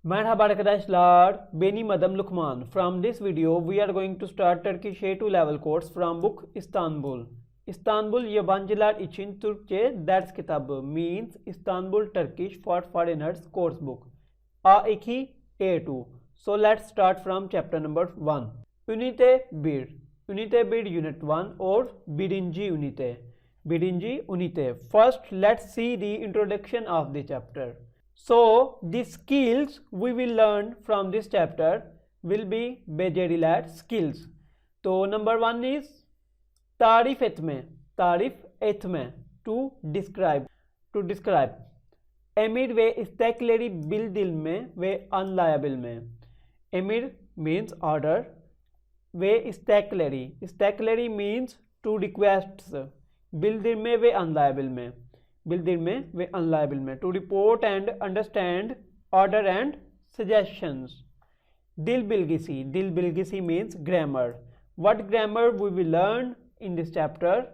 Merhaba arkadaşlar, benim adım Lukman. From this video, we are going to start Turkish A2 level course from book Istanbul. İstanbul yabancılar için Türkçe ders kitabı means Istanbul Turkish for foreigners course book. A2 A2. So let's start from chapter number 1. Ünite 1. Ünite 1 unit 1 or birinci ünite. Birinci ünite. First, let's see the introduction of the chapter. So, the skills we will learn from this chapter will be beceriler skills. So, number 1 is tarif etme, to describe. Emir ve istekleri bildirme ve anlayabilme. Emir means order ve istekleri means to requests. Bildirme ve anlayabilme. To report and understand, order and suggestions. Dil bilgisi means grammar. What grammar we will learn in this chapter?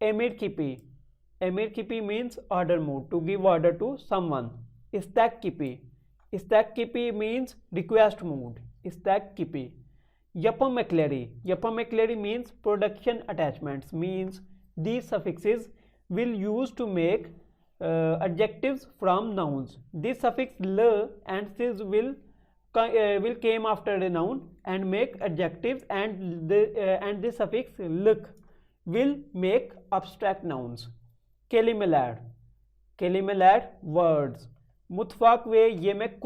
Emir kipi means order mode, to give order to someone. Istek kipi means request mode. Yapım ekleri means production attachments, means these suffixes will use to make adjectives from nouns. This suffix l and sis will came after a noun and make adjectives, and this suffix lık will make abstract nouns. Kelimeler words. Mutfak ve yemek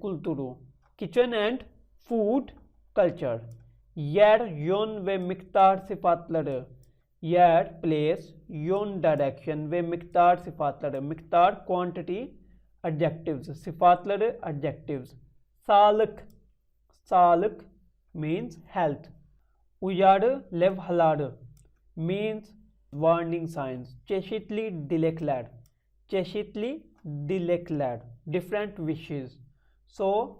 kültürü. Kitchen and food culture. Yer, yön ve miktar sıfatları. Yer, place, yön, direction ve miktar sıfatları. Miktar, quantity, adjectives. Sıfatları, adjectives. Sağlık means health. Uyarı levhaları means warning signs. Çeşitli dilekler, different wishes. So,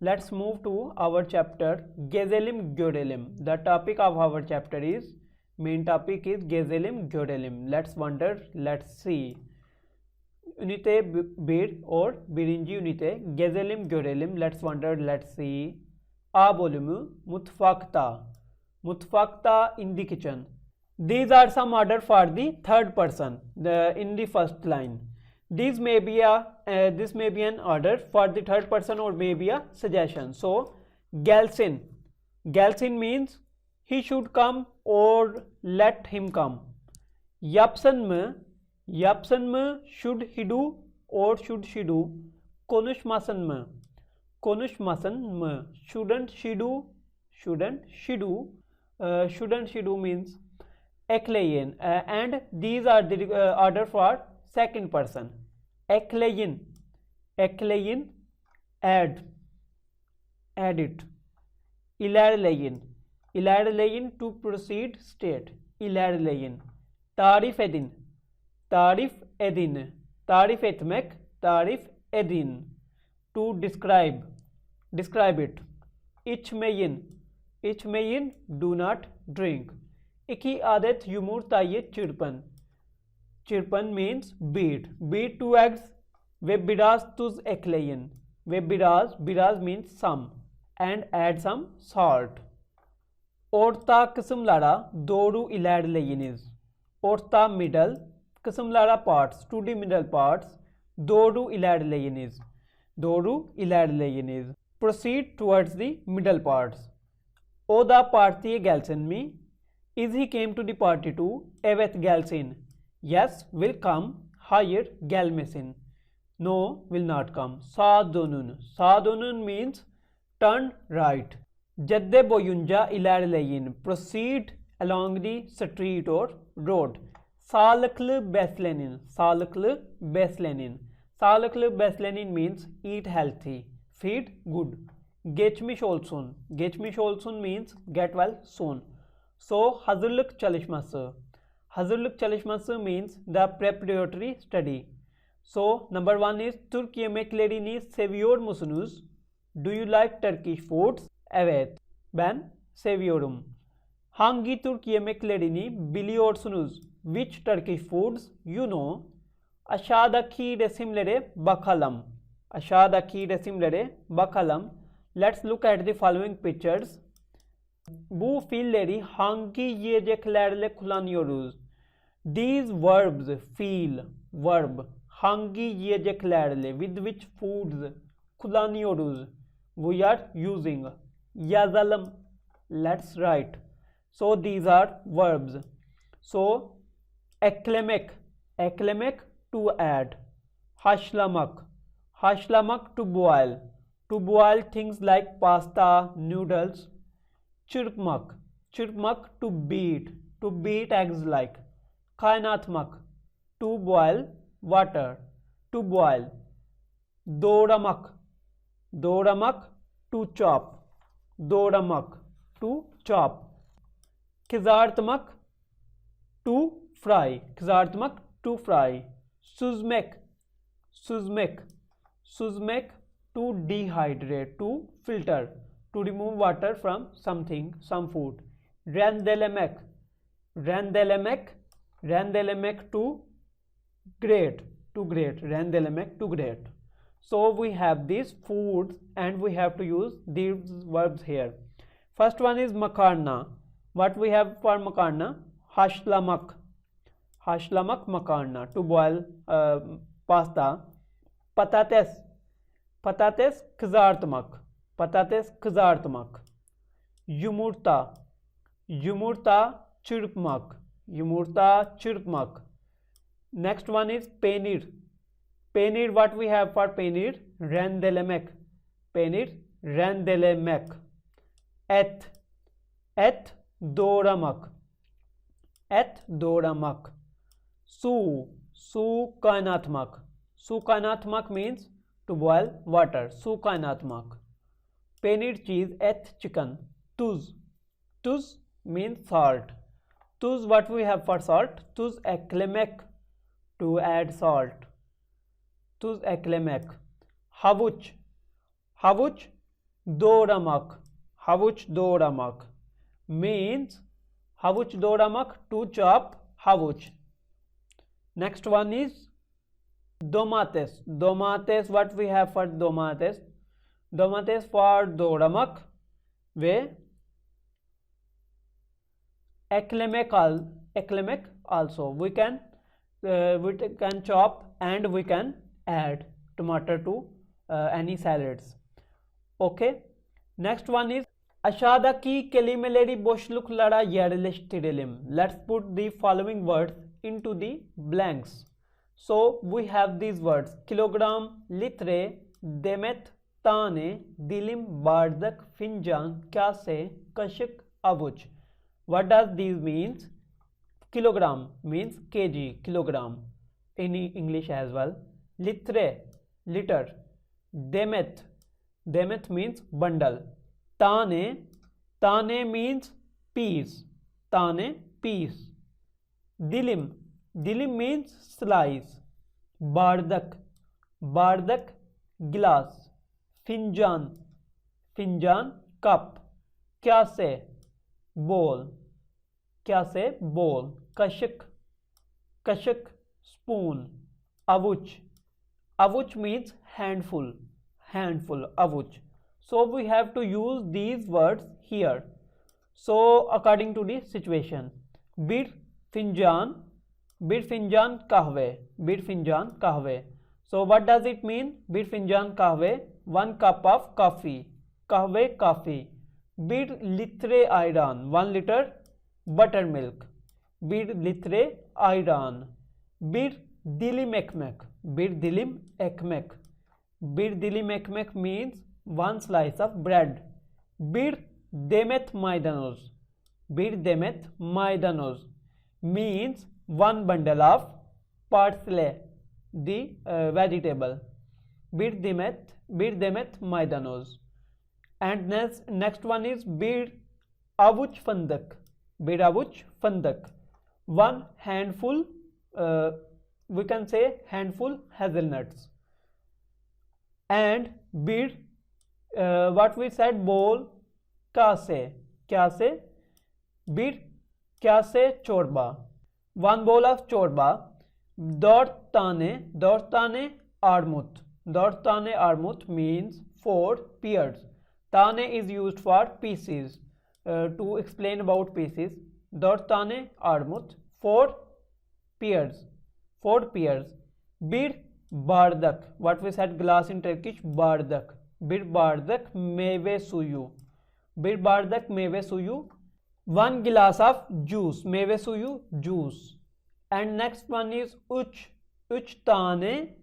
let's move to our chapter Gezelim Görelim. The topic of our chapter is, main topic is Gezelim Görelim. Let's see. Ünite 1 or birinci ünite Gezelim Görelim. Let's see. A bölümü Mutfakta in the kitchen. These are some order for the third person in the first line. This may be an order for the third person or may be a suggestion. So, gelsin means he should come or let him come. Yapsın mı should he do or should she do. Konuşmasın mı shouldn't she do. Shouldn't she do means ekleyin, and these are the order for second person. Ekleyin, add it. İlerleyin to proceed state. İlerleyin. Tarif edin. To describe it. İçmeyin, do not drink. İki adet yumurtayı çırpın means beat two eggs ve biraz tuz ekleyin. Ve biraz means some, and add some salt. Orta kısımlara doğru ilerleyiniz. Orta middle kısımlara parts, to the middle parts doğru ilerleyiniz. Proceed towards the middle parts. O da partiye gelsin mi? Is he came to the party too? Evet gelsin. Yes, will come. Hayır, gelmesin. No, will not come. Sağa dönün means turn right. Cadde boyunca ilerleyin. Proceed along the street or road. Sağlıklı beslenin means eat healthy. Feed good. Geçmiş olsun means get well soon. So, hazırlık çalışması means the preparatory study. So, number 1 is Türk yemeklerini seviyor musunuz? Do you like Turkish foods? Evet, ben seviyorum. Hangi Türk yemeklerini biliyorsunuz? Which Turkish foods you know? Aşağıdaki resimlere bakalım. Aşağıdaki resimlere bakalım. Let's look at the following pictures. Bu fiilleri hangi yiyeceklerle kullanıyoruz? These verbs, fiil, verb, hangi yiyeceklerle, with which foods kullanıyoruz? We are using. Yazalım. Let's write. So these are verbs. So eklemek, eklemek to add. Haşlamak, haşlamak to boil things like pasta, noodles. Çırpmak, çırpmak to beat eggs like. Kaynatmak, to boil water, to boil. Doğramak, doğramak to chop, doğramak to chop. Kızartmak to fry, kızartmak to fry. Süzmek, süzmek, süzmek to dehydrate, to filter, to remove water from something, some food. Rendelemek, rendelemek, rendelemek to grate, rendelemek to grate. So we have these foods and we have to use these verbs here. First one is makarna. What we have for makarna? Haşlamak, haşlamak makarna, to boil pasta. Patates, patates kızartmak, patates kızartmak. Yumurta, yumurta çırpmak, yumurta çırpmak. Next one is peynir. Peynir, what we have for peynir? Rendelemek, peynir rendelemek. Et, et doğramak, et doğramak. Su, su kaynatmak. Su kaynatmak means to boil water. Su kaynatmak. Peynir cheese, et chicken. Tuz, tuz means salt. Tuz, what we have for salt? Tuz eklemek, to add salt. Tuz eklemek. Havuç, havuç doğramak, havuç doğramak means havuç doğramak, to chop havuç. Next one is domates. Domates, what we have for domates? Domates for doğramak ve eklemek also. We can chop and we can add tomato to any salads. Okay. Next one is aşağıdaki kelimeleri boşluklara yerleştirelim. Let's put the following words into the blanks. So we have these words: kilogram, litre, demet, tane, dilim, bardak, fincan, kase, kaşık, avuç. What does these means? Kilogram means kg, kilogram in English as well. Litre, liter. Demet, demet means bundle. Tane, tane means piece, tane, piece. Dilim, dilim means slice. Bardak, bardak, glass. Finjan, finjan, cup. Kase, bowl, kase, bowl. Kaşık, kaşık, spoon. Avuç, avuç means handful, handful, avuç. So we have to use these words here. So according to the situation. Bir finjan, bir finjan kahve, bir finjan kahve. So what does it mean? Bir finjan kahve, 1 cup of coffee, kahve, coffee. Bir litre ayran, 1 liter buttermilk, bir litre ayran. Bir dilim ekmek, bir dilim ekmek. Bir dilim ekmek means 1 slice of bread. Bir demet maydanoz, bir demet maydanoz means 1 bundle of parsley, the vegetable. Bir demet maydanoz. And next one is bir avuç fındık, bir avuç fındık. 1 handful, we can say handful hazelnuts. And bir what we said, bowl, kase, kase, bir kase çorba, 1 bowl of çorba. 4 tane armut, Dört tane armut means 4 pears. Tane is used for pieces. To explain about pieces. Dört tane armut, 4 pears. 4 pears. Bir bardak. What we said glass in Turkish, bardak. Bir bardak meyve suyu. Bir bardak meyve suyu. One glass of juice. Meyve suyu, juice. And next one is üç. Üç tane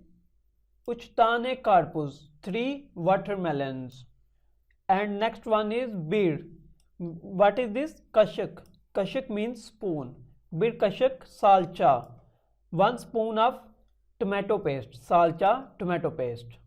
karpuz. 3 watermelons. And next one is bir. What is this? Kaşık. Kaşık means spoon. Bir kaşık salça. 1 spoon of tomato paste. Salça, tomato paste.